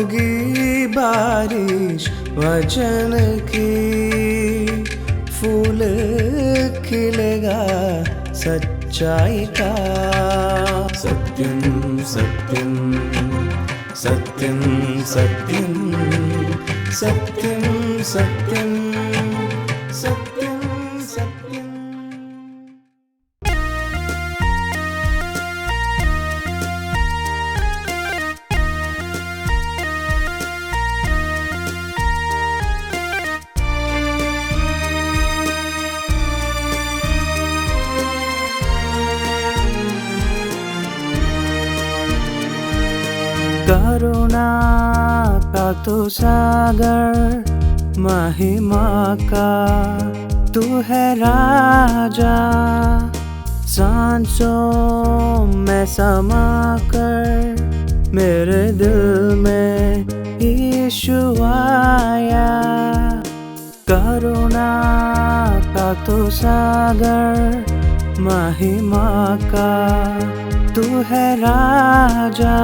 होगी बारिश वचन की, फूल खिलेगा सच्चाई का। सत्यम सत्यम सत्यम सत्यम सत्यम सत्यम सत्यम सत्यम। करुणा का तो सागर, महिमा का तू है राजा। सांसों में समा कर मेरे दिल में यीशु आया। करुणा का तो सागर, महिमा का तू है राजा।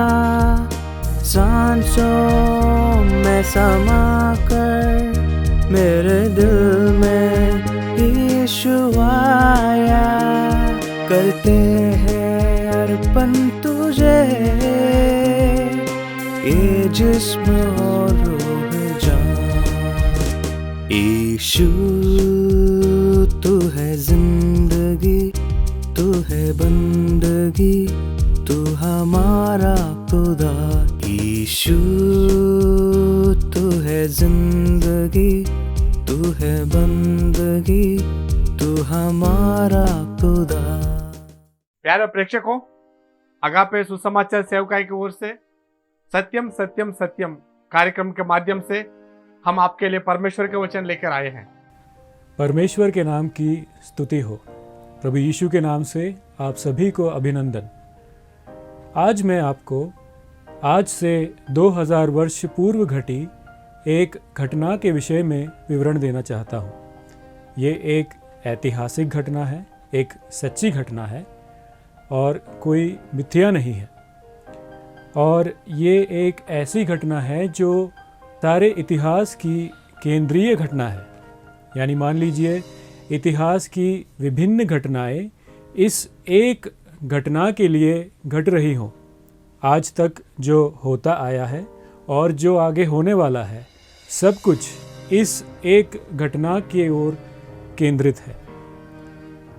सांसों में समा कर मेरे दिल में यीशु आया। करते हैं अर्पण तुझे ये जिस्म और रूह जान। यीशु तू है जिंदगी, तू है बंदगी, तू हमारा खुदा। यीशु तू है जिंदगी, तू है बंदगी, तू हमारा खुदा। प्यारे प्रेक्षकों, अगापे सुसमाचार सेवकाई की ओर से सत्यम सत्यम सत्यम कार्यक्रम के माध्यम से हम आपके लिए परमेश्वर के वचन लेकर आए हैं। परमेश्वर के नाम की स्तुति हो। प्रभु यीशु के नाम से आप सभी को अभिनंदन। आज मैं आपको आज से 2000 वर्ष पूर्व घटी एक घटना के विषय में विवरण देना चाहता हूँ। ये एक ऐतिहासिक घटना है, एक सच्ची घटना है और कोई मिथ्या नहीं है। और ये एक ऐसी घटना है जो सारे इतिहास की केंद्रीय घटना है। यानी मान लीजिए इतिहास की विभिन्न घटनाएं इस एक घटना के लिए घट रही हों। आज तक जो होता आया है और जो आगे होने वाला है, सब कुछ इस एक घटना की ओर केंद्रित है।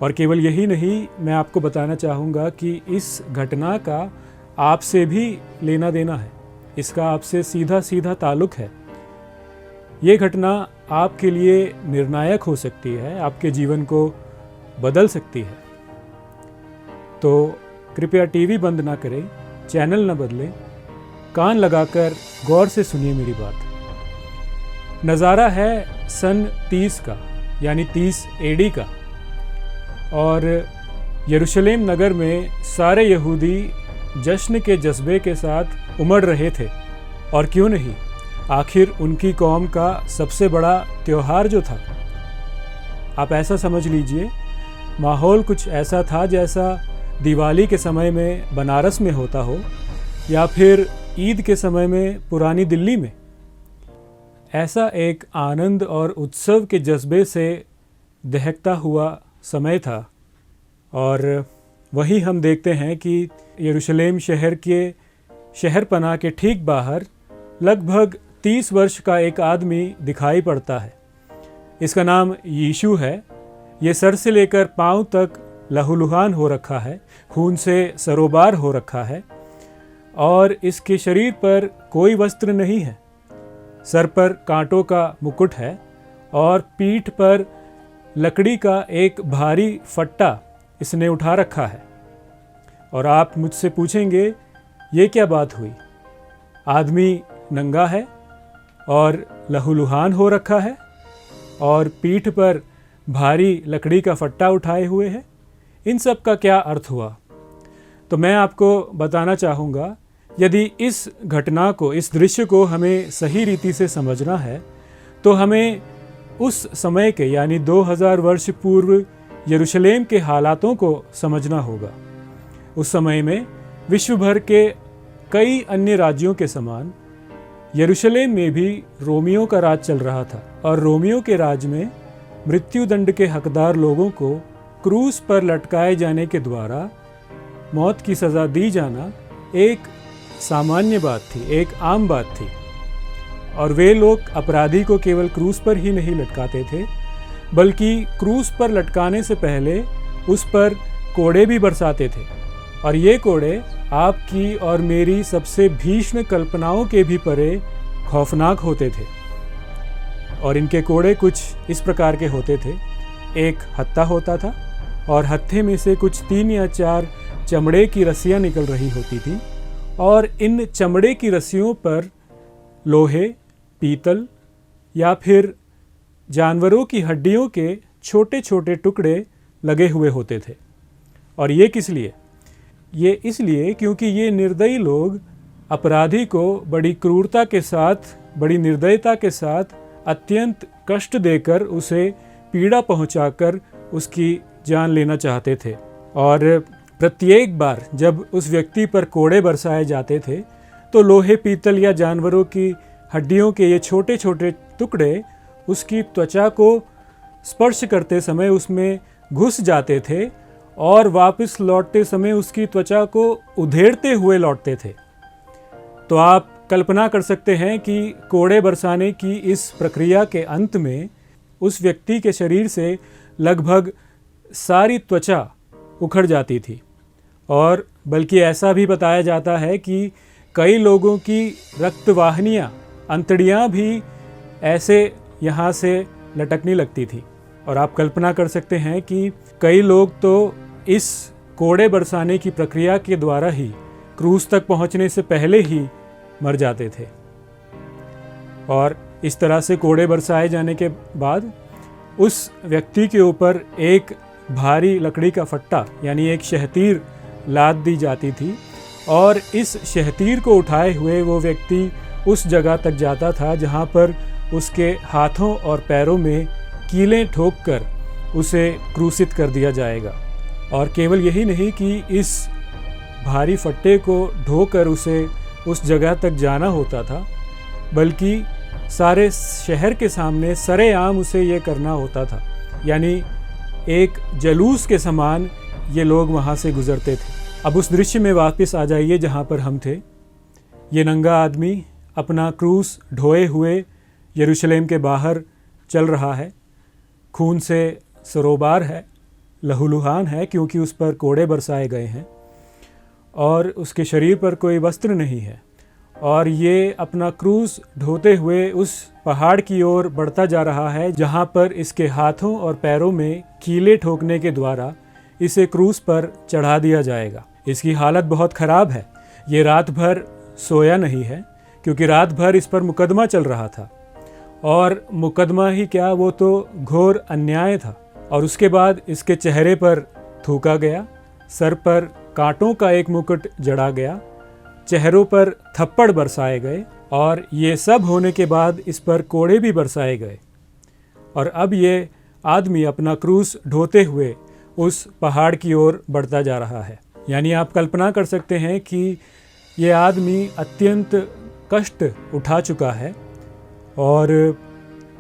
और केवल यही नहीं, मैं आपको बताना चाहूँगा कि इस घटना का आपसे भी लेना देना है। इसका आपसे सीधा सीधा ताल्लुक है। ये घटना आपके लिए निर्णायक हो सकती है, आपके जीवन को बदल सकती है। तो कृपया टीवी बंद ना करें, चैनल न बदलें, कान लगाकर गौर से सुनिए मेरी बात। नज़ारा है सन 30 का, यानी 30 एडी का। और यरूशलेम नगर में सारे यहूदी जश्न के जज्बे के साथ उमड़ रहे थे। और क्यों नहीं, आखिर उनकी कौम का सबसे बड़ा त्योहार जो था। आप ऐसा समझ लीजिए, माहौल कुछ ऐसा था जैसा दिवाली के समय में बनारस में होता हो या फिर ईद के समय में पुरानी दिल्ली में। ऐसा एक आनंद और उत्सव के जज्बे से दहकता हुआ समय था। और वहीं हम देखते हैं कि यरूशलेम शहर के शहरपनाह के ठीक बाहर लगभग 30 वर्ष का एक आदमी दिखाई पड़ता है। इसका नाम यीशु है। ये सर से लेकर पांव तक लहूलुहान हो रखा है, खून से सरोबार हो रखा है और इसके शरीर पर कोई वस्त्र नहीं है। सर पर कांटों का मुकुट है और पीठ पर लकड़ी का एक भारी फट्टा इसने उठा रखा है। और आप मुझसे पूछेंगे, ये क्या बात हुई? आदमी नंगा है और लहूलुहान हो रखा है और पीठ पर भारी लकड़ी का फट्टा उठाए हुए है। इन सब का क्या अर्थ हुआ? तो मैं आपको बताना चाहूँगा, यदि इस घटना को, इस दृश्य को हमें सही रीति से समझना है तो हमें उस समय के यानी 2000 वर्ष पूर्व यरूशलेम के हालातों को समझना होगा। उस समय में विश्व भर के कई अन्य राज्यों के समान यरूशलेम में भी रोमियों का राज चल रहा था और रोमियों के राज में मृत्युदंड के हकदार लोगों को क्रूस पर लटकाए जाने के द्वारा मौत की सज़ा दी जाना एक सामान्य बात थी, एक आम बात थी। और वे लोग अपराधी को केवल क्रूस पर ही नहीं लटकाते थे, बल्कि क्रूस पर लटकाने से पहले उस पर कोड़े भी बरसाते थे। और ये कोड़े आपकी और मेरी सबसे भीषण कल्पनाओं के भी परे खौफनाक होते थे। और इनके कोड़े कुछ इस प्रकार के होते थे। एक हत्था होता था और हत्थे में से कुछ 3 या 4 चमड़े की रस्सियाँ निकल रही होती थी, और इन चमड़े की रस्सियों पर लोहे, पीतल या फिर जानवरों की हड्डियों के छोटे छोटे टुकड़े लगे हुए होते थे। और ये किस लिए? ये इसलिए क्योंकि ये निर्दयी लोग अपराधी को बड़ी क्रूरता के साथ, बड़ी निर्दयता के साथ अत्यंत कष्ट देकर, उसे पीड़ा पहुंचाकर उसकी जान लेना चाहते थे। और प्रत्येक बार जब उस व्यक्ति पर कोड़े बरसाए जाते थे तो लोहे, पीतल या जानवरों की हड्डियों के ये छोटे छोटे टुकड़े उसकी त्वचा को स्पर्श करते समय उसमें घुस जाते थे और वापस लौटते समय उसकी त्वचा को उधेड़ते हुए लौटते थे। तो आप कल्पना कर सकते हैं कि कोड़े बरसाने की इस प्रक्रिया के अंत में उस व्यक्ति के शरीर से लगभग सारी त्वचा उखड़ जाती थी। और बल्कि ऐसा भी बताया जाता है कि कई लोगों की रक्तवाहिनियाँ, अंतड़ियाँ भी ऐसे यहाँ से लटकने लगती थी। और आप कल्पना कर सकते हैं कि कई लोग तो इस कोड़े बरसाने की प्रक्रिया के द्वारा ही क्रूस तक पहुँचने से पहले ही मर जाते थे। और इस तरह से कोड़े बरसाए जाने के बाद उस व्यक्ति के ऊपर एक भारी लकड़ी का फट्टा यानी एक शहतीर लाद दी जाती थी, और इस शहतीर को उठाए हुए वो व्यक्ति उस जगह तक जाता था जहाँ पर उसके हाथों और पैरों में कीलें ठोककर उसे क्रूसित कर दिया जाएगा। और केवल यही नहीं कि इस भारी फट्टे को ढोकर उसे उस जगह तक जाना होता था, बल्कि सारे शहर के सामने सरेआम उसे ये करना होता था। यानी एक जलूस के समान ये लोग वहाँ से गुजरते थे। अब उस दृश्य में वापस आ जाइए जहाँ पर हम थे। ये नंगा आदमी अपना क्रूस ढोए हुए यरूशलेम के बाहर चल रहा है। खून से सरोबार है, लहूलुहान है, क्योंकि उस पर कोड़े बरसाए गए हैं और उसके शरीर पर कोई वस्त्र नहीं है। और ये अपना क्रूस ढोते हुए उस पहाड़ की ओर बढ़ता जा रहा है जहाँ पर इसके हाथों और पैरों में कीले ठोकने के द्वारा इसे क्रूस पर चढ़ा दिया जाएगा। इसकी हालत बहुत ख़राब है। ये रात भर सोया नहीं है, क्योंकि रात भर इस पर मुकदमा चल रहा था। और मुकदमा ही क्या, वो तो घोर अन्याय था। और उसके बाद इसके चेहरे पर थूका गया, सर पर कांटों का एक मुकुट जड़ा गया, चेहरों पर थप्पड़ बरसाए गए, और ये सब होने के बाद इस पर कोड़े भी बरसाए गए। और अब ये आदमी अपना क्रूस ढोते हुए उस पहाड़ की ओर बढ़ता जा रहा है। यानी आप कल्पना कर सकते हैं कि ये आदमी अत्यंत कष्ट उठा चुका है और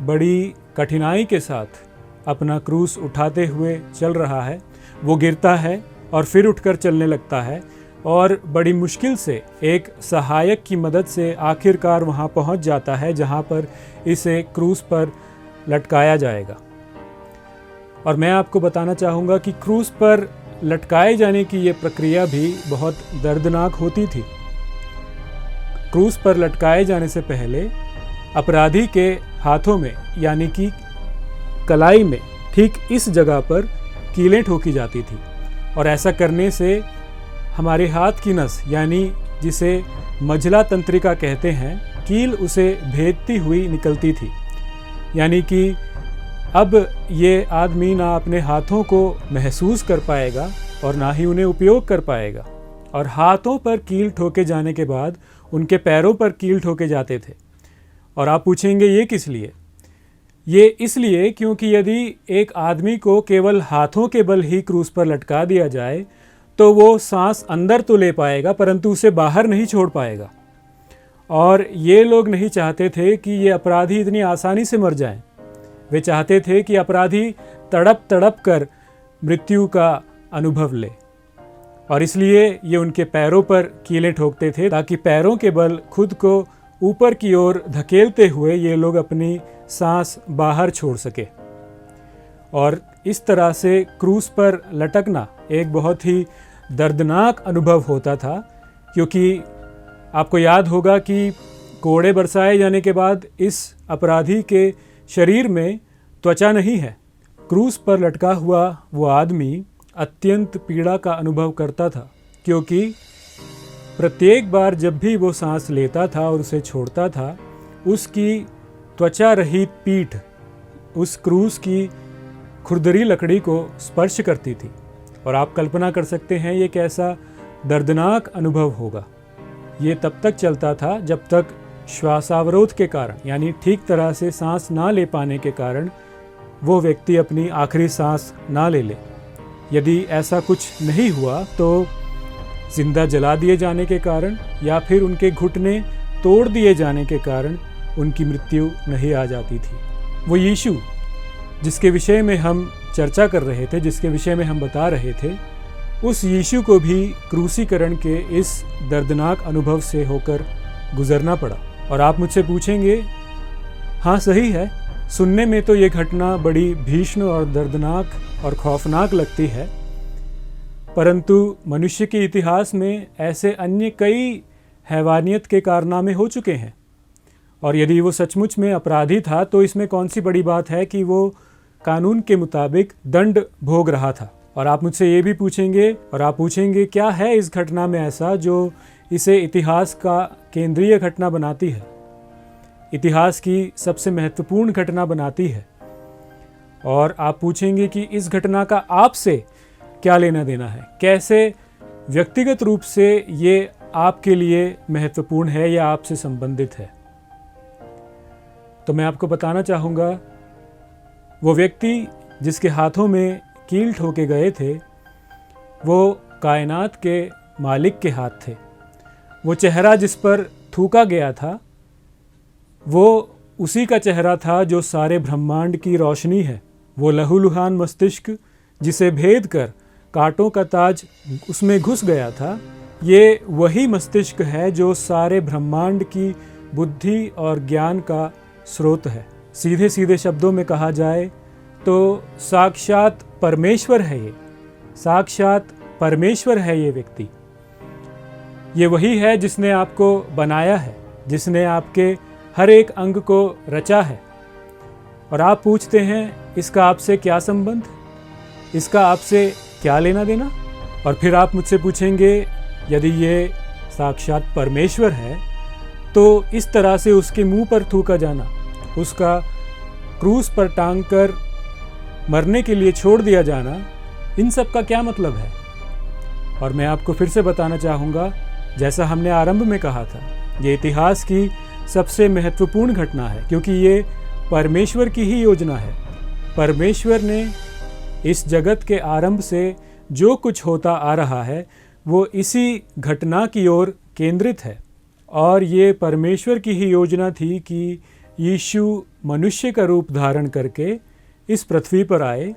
बड़ी कठिनाई के साथ अपना क्रूस उठाते हुए चल रहा है। वो गिरता है और फिर उठकर चलने लगता है, और बड़ी मुश्किल से एक सहायक की मदद से आखिरकार वहाँ पहुँच जाता है जहाँ पर इसे क्रूस पर लटकाया जाएगा। और मैं आपको बताना चाहूँगा कि क्रूस पर लटकाए जाने की ये प्रक्रिया भी बहुत दर्दनाक होती थी। क्रूस पर लटकाए जाने से पहले अपराधी के हाथों में यानी कि कलाई में ठीक इस जगह पर कीलें ठोकी जाती थी, और ऐसा करने से हमारे हाथ की नस यानी जिसे मझला तंत्रिका कहते हैं, कील उसे भेदती हुई निकलती थी। यानी कि अब ये आदमी ना अपने हाथों को महसूस कर पाएगा और ना ही उन्हें उपयोग कर पाएगा। और हाथों पर कील ठोके जाने के बाद उनके पैरों पर कील ठोके जाते थे। और आप पूछेंगे ये किस लिए? ये इसलिए क्योंकि यदि एक आदमी को केवल हाथों के बल ही क्रूस पर लटका दिया जाए तो वो सांस अंदर तो ले पाएगा परंतु उसे बाहर नहीं छोड़ पाएगा। और ये लोग नहीं चाहते थे कि ये अपराधी इतनी आसानी से मर जाएं। वे चाहते थे कि अपराधी तड़प तड़प कर मृत्यु का अनुभव ले, और इसलिए ये उनके पैरों पर कीलें ठोकते थे ताकि पैरों के बल खुद को ऊपर की ओर धकेलते हुए ये लोग अपनी सांस बाहर छोड़ सके। और इस तरह से क्रूस पर लटकना एक बहुत ही दर्दनाक अनुभव होता था, क्योंकि आपको याद होगा कि कोड़े बरसाए जाने के बाद इस अपराधी के शरीर में त्वचा नहीं है। क्रूस पर लटका हुआ वो आदमी अत्यंत पीड़ा का अनुभव करता था, क्योंकि प्रत्येक बार जब भी वो सांस लेता था और उसे छोड़ता था, उसकी त्वचा रहित पीठ उस क्रूस की खुरदरी लकड़ी को स्पर्श करती थी। और आप कल्पना कर सकते हैं ये कैसा दर्दनाक अनुभव होगा। ये तब तक चलता था जब तक श्वासावरोध के कारण, यानी ठीक तरह से सांस ना ले पाने के कारण, वो व्यक्ति अपनी आखिरी सांस ना ले ले। यदि ऐसा कुछ नहीं हुआ तो जिंदा जला दिए जाने के कारण या फिर उनके घुटने तोड़ दिए जाने के कारण उनकी मृत्यु नहीं आ जाती थी। वो यीशु जिसके विषय में हम चर्चा कर रहे थे, जिसके विषय में हम बता रहे थे, उस यीशु को भी क्रूसीकरण के इस दर्दनाक अनुभव से होकर गुजरना पड़ा। और आप मुझसे पूछेंगे, हाँ सही है, सुनने में तो ये घटना बड़ी भीषण और दर्दनाक और खौफनाक लगती है, परंतु मनुष्य के इतिहास में ऐसे अन्य कई हैवानियत के कारनामे हो चुके हैं। और यदि वो सचमुच में अपराधी था तो इसमें कौन सी बड़ी बात है कि वो कानून के मुताबिक दंड भोग रहा था। और आप मुझसे ये भी पूछेंगे, और आप पूछेंगे क्या है इस घटना में ऐसा जो इसे इतिहास का केंद्रीय घटना बनाती है, इतिहास की सबसे महत्वपूर्ण घटना बनाती है। और आप पूछेंगे कि इस घटना का आपसे क्या लेना देना है, कैसे व्यक्तिगत रूप से ये आपके लिए महत्वपूर्ण है या आपसे संबंधित है। तो मैं आपको बताना चाहूँगा, वो व्यक्ति जिसके हाथों में कील ठोके गए थे वो कायनात के मालिक के हाथ थे। वो चेहरा जिस पर थूका गया था वो उसी का चेहरा था जो सारे ब्रह्मांड की रोशनी है। वो लहूलुहान मस्तिष्क जिसे भेद कर कांटों का ताज उसमें घुस गया था, ये वही मस्तिष्क है जो सारे ब्रह्मांड की बुद्धि और ज्ञान का स्रोत है। सीधे सीधे शब्दों में कहा जाए तो साक्षात परमेश्वर है ये, साक्षात परमेश्वर है ये व्यक्ति। ये वही है जिसने आपको बनाया है, जिसने आपके हर एक अंग को रचा है। और आप पूछते हैं इसका आपसे क्या संबंध, इसका आपसे क्या लेना देना। और फिर आप मुझसे पूछेंगे यदि ये साक्षात परमेश्वर है तो इस तरह से उसके मुंह पर थूका जाना, उसका क्रूस पर टांग कर मरने के लिए छोड़ दिया जाना, इन सब का क्या मतलब है। और मैं आपको फिर से बताना चाहूँगा, जैसा हमने आरंभ में कहा था, ये इतिहास की सबसे महत्वपूर्ण घटना है, क्योंकि ये परमेश्वर की ही योजना है। परमेश्वर ने इस जगत के आरंभ से जो कुछ होता आ रहा है वो इसी घटना की ओर केंद्रित है। और ये परमेश्वर की ही योजना थी कि यीशु मनुष्य का रूप धारण करके इस पृथ्वी पर आए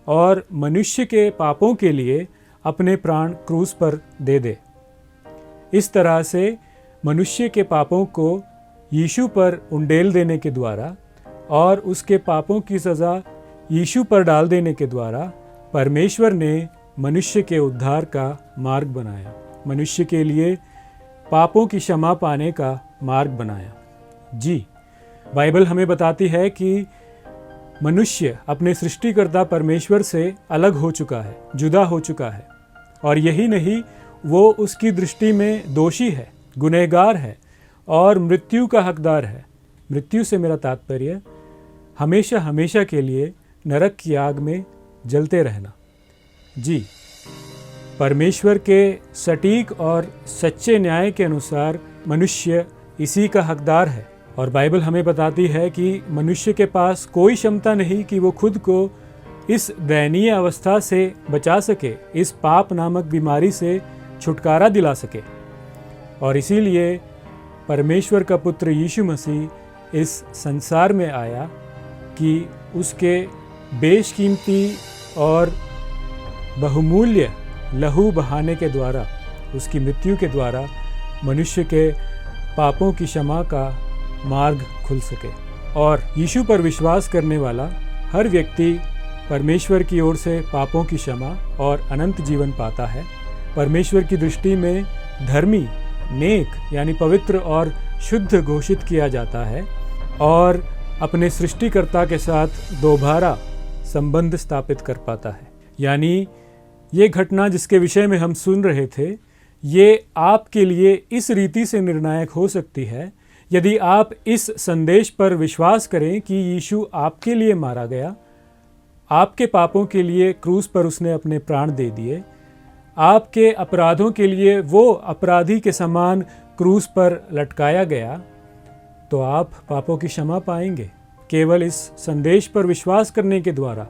और मनुष्य के पापों के लिए अपने प्राण क्रूस पर दे दे। इस तरह से मनुष्य के पापों को यीशु पर उंडेल देने के द्वारा और उसके पापों की सज़ा यीशु पर डाल देने के द्वारा परमेश्वर ने मनुष्य के उद्धार का मार्ग बनाया, मनुष्य के लिए पापों की क्षमा पाने का मार्ग बनाया। जी, बाइबल हमें बताती है कि मनुष्य अपने सृष्टिकर्ता परमेश्वर से अलग हो चुका है, जुदा हो चुका है। और यही नहीं, वो उसकी दृष्टि में दोषी है, गुनहगार है और मृत्यु का हकदार है। मृत्यु से मेरा तात्पर्य हमेशा हमेशा के लिए नरक की आग में जलते रहना। जी, परमेश्वर के सटीक और सच्चे न्याय के अनुसार मनुष्य इसी का हकदार है। और बाइबल हमें बताती है कि मनुष्य के पास कोई क्षमता नहीं कि वो खुद को इस दयनीय अवस्था से बचा सके, इस पाप नामक बीमारी से छुटकारा दिला सके। और इसीलिए परमेश्वर का पुत्र यीशु मसीह इस संसार में आया कि उसके बेशकीमती और बहुमूल्य लहू बहाने के द्वारा, उसकी मृत्यु के द्वारा मनुष्य के पापों की क्षमा का मार्ग खुल सके। और यीशु पर विश्वास करने वाला हर व्यक्ति परमेश्वर की ओर से पापों की क्षमा और अनंत जीवन पाता है। परमेश्वर की दृष्टि में धर्मी, नेक यानी पवित्र और शुद्ध घोषित किया जाता है और अपने सृष्टिकर्ता के साथ दोबारा संबंध स्थापित कर पाता है। यानी ये घटना जिसके विषय में हम सुन रहे थे, ये आपके लिए इस रीति से निर्णायक हो सकती है यदि आप इस संदेश पर विश्वास करें कि यीशु आपके लिए मारा गया, आपके पापों के लिए क्रूस पर उसने अपने प्राण दे दिए, आपके अपराधों के लिए वो अपराधी के समान क्रूस पर लटकाया गया, तो आप पापों की क्षमा पाएंगे केवल इस संदेश पर विश्वास करने के द्वारा,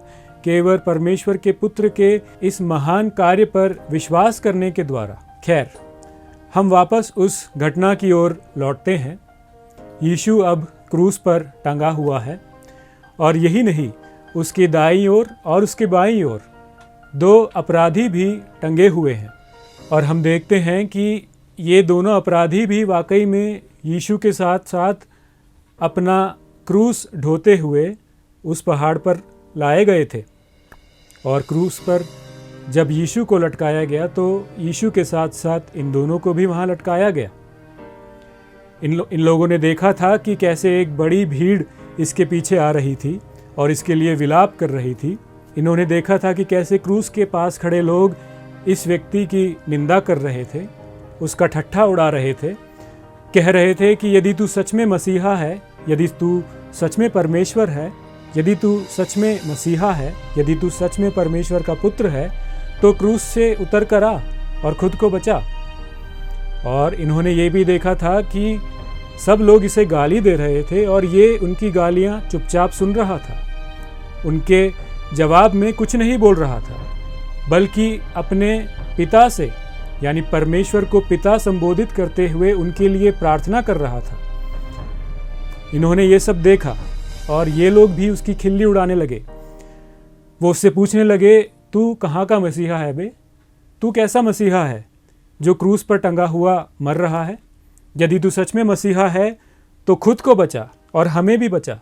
केवल परमेश्वर के पुत्र के इस महान कार्य पर विश्वास करने के द्वारा। खैर, हम वापस उस घटना की ओर लौटते हैं। यीशु अब क्रूस पर टंगा हुआ है और यही नहीं, उसकी दाईं ओर और उसके बाईं ओर दो अपराधी भी टंगे हुए हैं। और हम देखते हैं कि ये दोनों अपराधी भी वाकई में यीशु के साथ साथ अपना क्रूस ढोते हुए उस पहाड़ पर लाए गए थे। और क्रूस पर जब यीशु को लटकाया गया तो यीशु के साथ साथ इन दोनों को भी वहाँ लटकाया गया। इन लोगों ने देखा था कि कैसे एक बड़ी भीड़ इसके पीछे आ रही थी और इसके लिए विलाप कर रही थी। इन्होंने देखा था कि कैसे क्रूस के पास खड़े लोग इस व्यक्ति की निंदा कर रहे थे, उसका ठट्ठा उड़ा रहे थे, कह रहे थे कि यदि तू सच में मसीहा है, यदि तू सच में परमेश्वर है, यदि तू सच में मसीहा है, यदि तू सच में परमेश्वर का पुत्र है, तो क्रूस से उतर कर आ और खुद को बचा। और इन्होंने ये भी देखा था कि सब लोग इसे गाली दे रहे थे और ये उनकी गालियां चुपचाप सुन रहा था, उनके जवाब में कुछ नहीं बोल रहा था, बल्कि अपने पिता से यानी परमेश्वर को पिता संबोधित करते हुए उनके लिए प्रार्थना कर रहा था। इन्होंने ये सब देखा और ये लोग भी उसकी खिल्ली उड़ाने लगे। वो उससे पूछने लगे, तू कहाँ का मसीहा है बे? तू कैसा मसीहा है जो क्रूस पर टंगा हुआ मर रहा है? यदि तू सच में मसीहा है तो खुद को बचा और हमें भी बचा।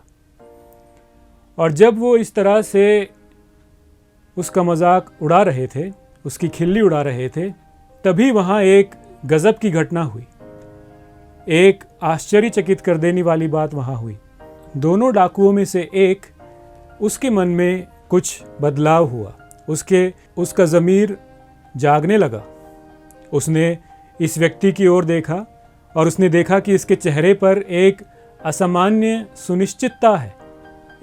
और जब वो इस तरह से उसका मजाक उड़ा रहे थे, उसकी खिल्ली उड़ा रहे थे, तभी वहाँ एक गजब की घटना हुई। एक आश्चर्यचकित कर देने वाली बात वहाँ हुई। दोनों डाकुओं में से एक, उसके मन में कुछ बदलाव हुआ, उसका ज़मीर जागने लगा। उसने इस व्यक्ति की ओर देखा और उसने देखा कि इसके चेहरे पर एक असामान्य सुनिश्चितता है,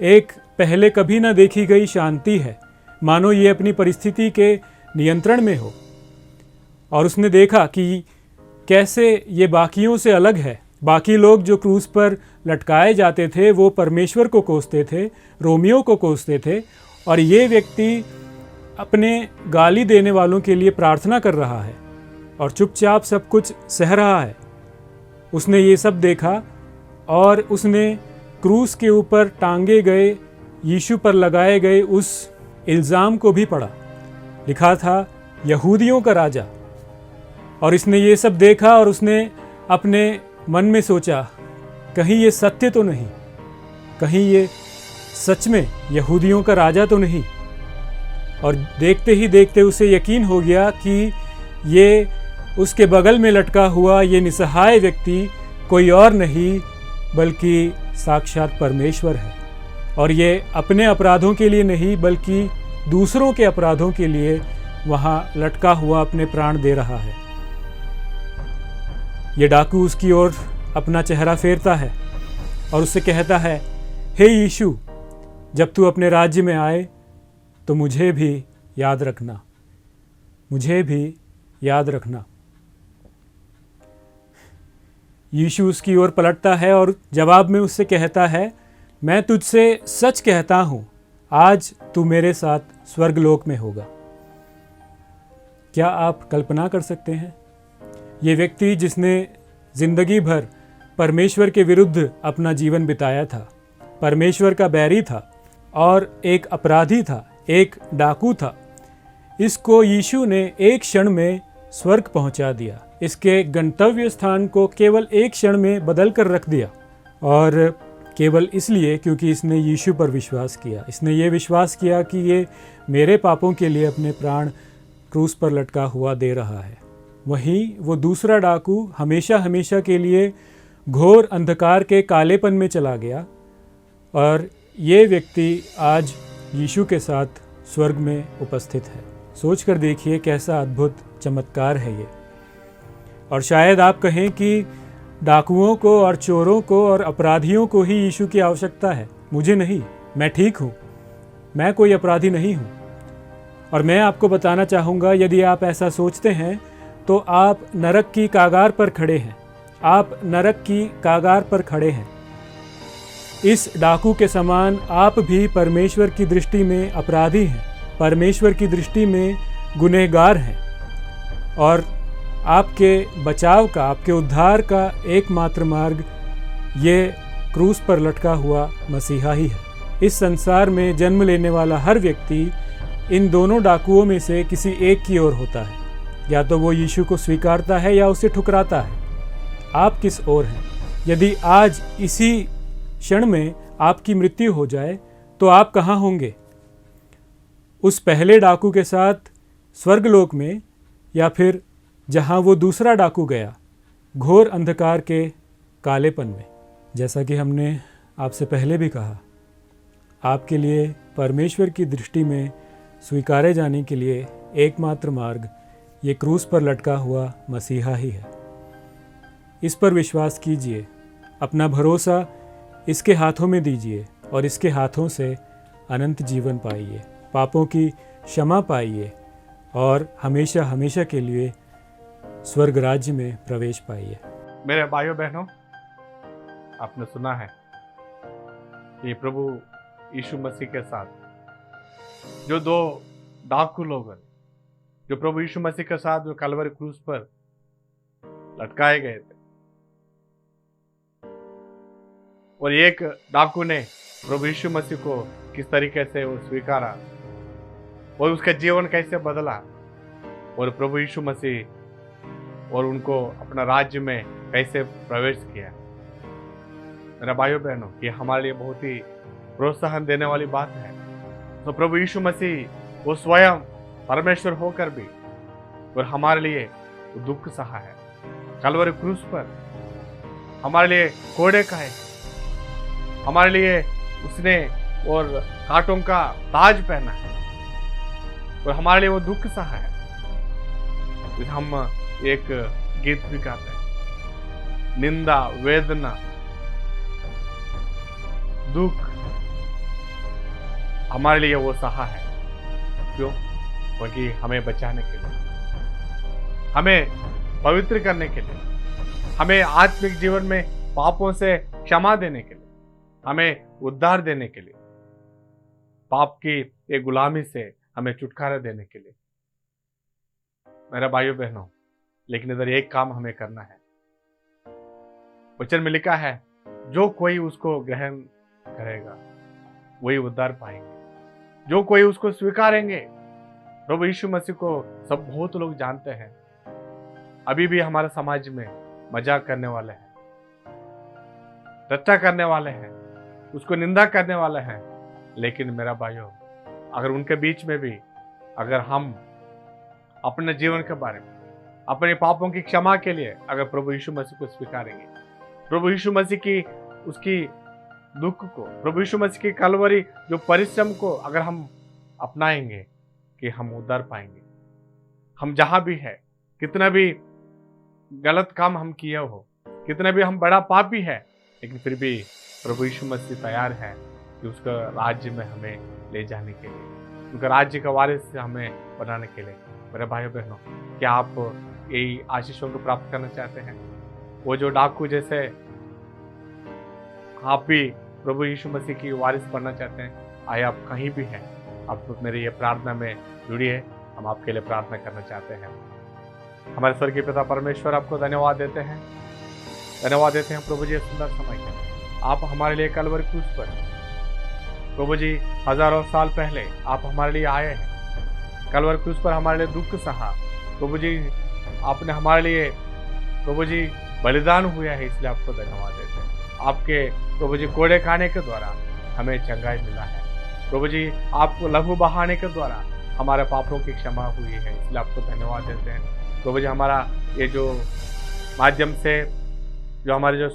एक पहले कभी न देखी गई शांति है, मानो ये अपनी परिस्थिति के नियंत्रण में हो। और उसने देखा कि कैसे ये बाकियों से अलग है। बाकी लोग जो क्रूस पर लटकाए जाते थे वो परमेश्वर को कोसते थे, रोमियो को कोसते थे, और ये व्यक्ति अपने गाली देने वालों के लिए प्रार्थना कर रहा है और चुपचाप सब कुछ सह रहा है। उसने ये सब देखा और उसने क्रूस के ऊपर टांगे गए, यीशु पर लगाए गए उस इल्ज़ाम को भी पढ़ा। लिखा था, यहूदियों का राजा। और इसने ये सब देखा और उसने अपने मन में सोचा, कहीं ये सत्य तो नहीं, कहीं ये सच में यहूदियों का राजा तो नहीं। और देखते ही देखते उसे यकीन हो गया कि ये उसके बगल में लटका हुआ ये निसहाय व्यक्ति कोई और नहीं बल्कि साक्षात परमेश्वर है। और ये अपने अपराधों के लिए नहीं बल्कि दूसरों के अपराधों के लिए वहाँ लटका हुआ अपने प्राण दे रहा है। ये डाकू उसकी ओर अपना चेहरा फेरता है और उससे कहता है, हे यीशु, जब तू अपने राज्य में आए तो मुझे भी याद रखना, मुझे भी याद रखना। यीशु उसकी ओर पलटता है और जवाब में उससे कहता है, मैं तुझसे सच कहता हूँ, आज तू मेरे साथ स्वर्गलोक में होगा। क्या आप कल्पना कर सकते हैं, ये व्यक्ति जिसने जिंदगी भर परमेश्वर के विरुद्ध अपना जीवन बिताया था, परमेश्वर का बैरी था और एक अपराधी था, एक डाकू था। इसको यीशु ने एक क्षण में स्वर्ग पहुंचा दिया, इसके गंतव्य स्थान को केवल एक क्षण में बदल कर रख दिया, और केवल इसलिए क्योंकि इसने यीशु पर विश्वास किया। इसने ये विश्वास किया कि ये मेरे पापों के लिए अपने प्राण क्रूस पर लटका हुआ दे रहा है। वहीं वो दूसरा डाकू हमेशा हमेशा के लिए घोर अंधकार के कालेपन में चला गया, और ये व्यक्ति आज यीशु के साथ स्वर्ग में उपस्थित है। सोच कर देखिए कैसा अद्भुत चमत्कार है ये। और शायद आप कहें कि डाकुओं को और चोरों को और अपराधियों को ही यीशु की आवश्यकता है, मुझे नहीं, मैं ठीक हूँ, मैं कोई अपराधी नहीं हूँ। और मैं आपको बताना चाहूँगा, यदि आप ऐसा सोचते हैं तो आप नरक की कागार पर खड़े हैं, आप नरक की कागार पर खड़े हैं। इस डाकू के समान आप भी परमेश्वर की दृष्टि में अपराधी हैं, परमेश्वर की दृष्टि में गुनहगार हैं, और आपके बचाव का, आपके उद्धार का एकमात्र मार्ग ये क्रूस पर लटका हुआ मसीहा ही है। इस संसार में जन्म लेने वाला हर व्यक्ति इन दोनों डाकुओं में से किसी एक की ओर होता है, या तो वो यीशु को स्वीकारता है या उसे ठुकराता है। आप किस ओर हैं? यदि आज इसी क्षण में आपकी मृत्यु हो जाए तो आप कहाँ होंगे? उस पहले डाकू के साथ स्वर्गलोक में, या फिर जहाँ वो दूसरा डाकू गया, घोर अंधकार के कालेपन में? जैसा कि हमने आपसे पहले भी कहा, आपके लिए परमेश्वर की दृष्टि में स्वीकारे जाने के लिए एकमात्र मार्ग ये क्रूस पर लटका हुआ मसीहा ही है। इस पर विश्वास कीजिए, अपना भरोसा इसके हाथों में दीजिए और इसके हाथों से अनंत जीवन पाइए, पापों की क्षमा पाइए और हमेशा हमेशा के लिए स्वर्ग राज्य में प्रवेश पाइए। मेरे भाइयों बहनों, आपने सुना है कि प्रभु यीशु मसीह के साथ जो दो डाकू लोग हैं, जो प्रभु यीशु मसीह के साथ जो कलवरी क्रूस पर लटकाए गए थे, और एक डाकू ने प्रभु यीशु मसीह को किस तरीके से वो स्वीकारा और उसका जीवन कैसे बदला, और प्रभु यीशु मसीह और उनको अपना राज्य में कैसे प्रवेश किया। मेरा भाइयों बहनों, ये हमारे लिए बहुत ही प्रोत्साहन देने वाली बात है। तो प्रभु यीशु मसीह वो स्वयं परमेश्वर होकर भी और हमारे लिए वो दुख सहा है, कलवरी क्रूस पर हमारे लिए कोड़े खाए, हमारे लिए उसने और कांटों का ताज पहना है, और हमारे लिए वो दुख सहा है। हम एक गीत भी गाते हैं, निंदा, वेदना, दुख हमारे लिए वो सहा है। क्यों? क्योंकि हमें बचाने के लिए, हमें पवित्र करने के लिए, हमें आत्मिक जीवन में पापों से क्षमा देने के लिए, हमें उद्धार देने के लिए, पाप की एक गुलामी से हमें छुटकारा देने के लिए। मेरा भाइयों बहनों, लेकिन इधर एक काम हमें करना है। वचन में लिखा है, जो कोई उसको ग्रहण करेगा वही उद्धार पाएंगे, जो कोई उसको स्वीकारेंगे। प्रभु यीशु मसीह को सब बहुत लोग जानते हैं, अभी भी हमारे समाज में मजाक करने वाले हैं, चर्चा करने वाले हैं, उसको निंदा करने वाले हैं। लेकिन मेरा भाइयों, अगर उनके बीच में भी अगर हम अपने जीवन के बारे में, अपने पापों की क्षमा के लिए अगर प्रभु यीशु मसीह को स्वीकारेंगे, प्रभु यीशु मसीह की उसकी दुख को, प्रभु यीशु मसीह की कलवरी जो परिश्रम को अगर हम अपनाएंगे, कि हम उद्धार पाएंगे। हम जहां भी है, कितना भी गलत काम हम किए हो, कितना भी हम बड़ा पापी है, लेकिन फिर भी प्रभु यीशु मसीह तैयार है कि उसका राज्य में हमें ले जाने के लिए, उनका राज्य का वारिस हमें बनाने के लिए। मेरे भाइयों बहनों, क्या आप यही आशीषों को प्राप्त करना चाहते हैं? वो जो डाकू जैसे आप भी प्रभु यीशु मसीह की वारिस बनना चाहते हैं? आए आप कहीं भी हैं, आप मेरे ये प्रार्थना में जुड़िए, हम आपके लिए प्रार्थना करना चाहते हैं। हमारे स्वर्गीय पिता परमेश्वर, आपको धन्यवाद देते हैं धन्यवाद देते हैं प्रभु जी, सुंदर समय के लिए। आप हमारे लिए कलवरी क्रूस पर प्रभु जी हजारों साल पहले आप हमारे लिए आए हैं, कलवरी क्रूस पर हमारे लिए दुख सहा प्रभु जी, आपने हमारे लिए प्रभु जी बलिदान हुआ है, इसलिए आपको धन्यवाद देते हैं। आपके प्रभु जी कोड़े खाने के द्वारा हमें चंगाई मिला है प्रभु जी, आपको लहू बहाने के द्वारा हमारे पापों की क्षमा हुई है, इसलिए आपको धन्यवाद देते हैं प्रभु जी। हमारा ये जो माध्यम से जो हमारे जो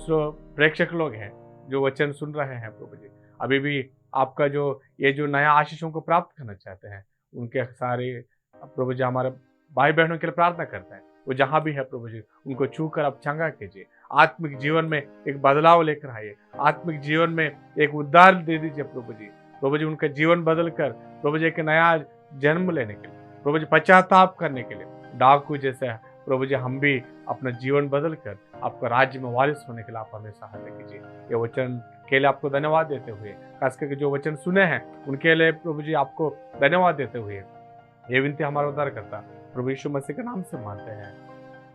प्रेक्षक लोग हैं जो वचन सुन रहे हैं प्रभु जी, अभी भी आपका जो ये जो नया आशीषों को प्राप्त करना चाहते हैं, उनके सारे प्रभु जी हमारे भाई बहनों के लिए प्रार्थना करते हैं, वो जहाँ भी है प्रभु जी उनको छू कर आप चंगा कीजिए, आत्मिक जीवन में एक बदलाव लेकर आइए, आत्मिक जीवन में एक उद्धार दे दीजिए प्रभु जी। प्रभु जी उनका जीवन बदल कर प्रभु जी एक नया जन्म लेने के लिए, प्रभु जी पश्चाताप करने के लिए, डाकू जैसे प्रभु जी हम भी अपना जीवन बदल कर आपका राज्य में वारिस होने के लिए आप हमें सहायता कीजिए। ये वचन के लिए आपको धन्यवाद देते हुए, खास करके जो वचन सुने हैं उनके लिए प्रभु जी आपको धन्यवाद देते हुए ये विनती हमारा उद्धार करता प्रभु यीशु मसीह के नाम से मानते हैं,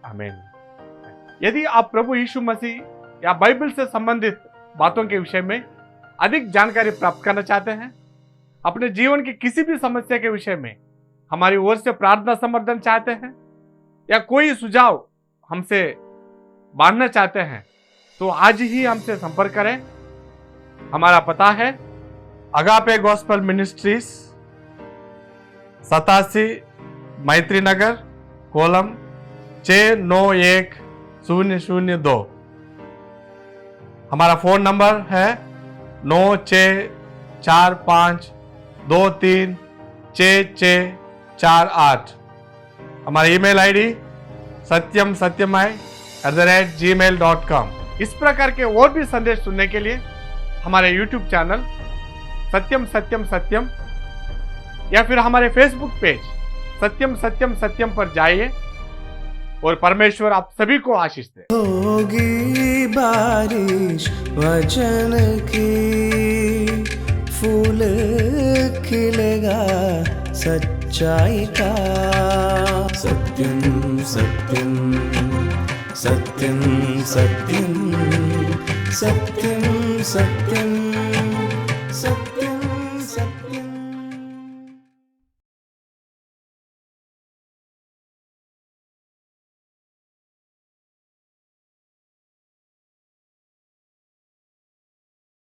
आमीन। यदि आप प्रभु यीशु मसीह या बाइबल से संबंधित बातों के विषय में अधिक जानकारी प्राप्त करना चाहते हैं, अपने जीवन की किसी भी समस्या के विषय में हमारी ओर से प्रार्थना समर्थन चाहते हैं, या कोई सुझाव हमसे बांटना चाहते हैं, तो आज ही हमसे संपर्क करें। हमारा पता है अगापे गॉस्पेल मिनिस्ट्रीज, 87 मैत्री नगर, कोलम 691002। हमारा फोन नंबर है 9645236648। हमारा ईमेल आईडी satyamsatyamai@gmail.com। इस प्रकार के और भी संदेश सुनने के लिए हमारे YouTube चैनल सत्यम सत्यम सत्यम या फिर हमारे Facebook पेज सत्यम सत्यम सत्यम पर जाइए और परमेश्वर आप सभी को आशीष दे। होगी बारिश वचन की, फूल खिलेगा सच्चाई का। सत्यम सत्यम सत्यम सत्यम सत्यम सत्यम सत्यम।